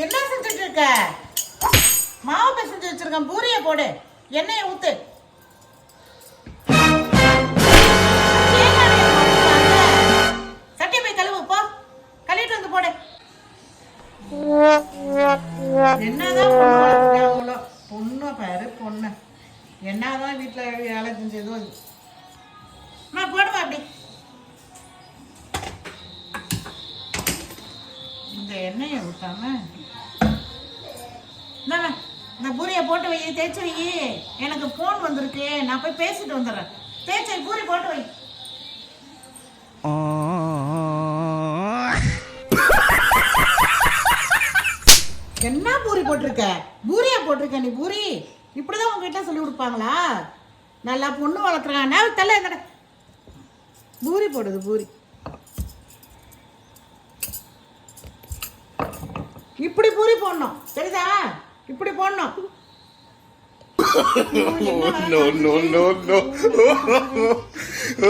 என்ன செஞ்சுட்டு இருக்க? மாவு பிசைஞ்சு வச்சிருக்கேன், பூரிய போடு, எண்ணெயை ஊத்து. சட்டி போய் கழுவு போ, கழுவிட்டு வந்து போடு. என்னதான் பொண்ணு பொண்ணு பாரு பொண்ணு, என்னதான் வீட்டுல வேலை செஞ்சதோ நான் போடுவா. அப்படி இந்த எண்ணெயை ஊத்தாம இந்த பூரியை போட்டு வை, தேய்ச்சி வை. எனக்கு போன் வந்திருக்கு, நான் போய் பேசிட்டு வந்துடுறேன். தேய்ச்சி பூரி போட்டு வை. என்ன பூரி போட்டிருக்க? பூரியா போட்டிருக்க நீ? பூரி இப்படிதான் உங்க வீட்டுல சொல்லி கொடுப்பாங்களா? நல்லா பொண்ணு வளர்க்குறாங்க. தள்ள என்னடா பூரி போடுது? பூரி இப்படி பூரி போடணும், சரிதா? இப்படி போடணும். no.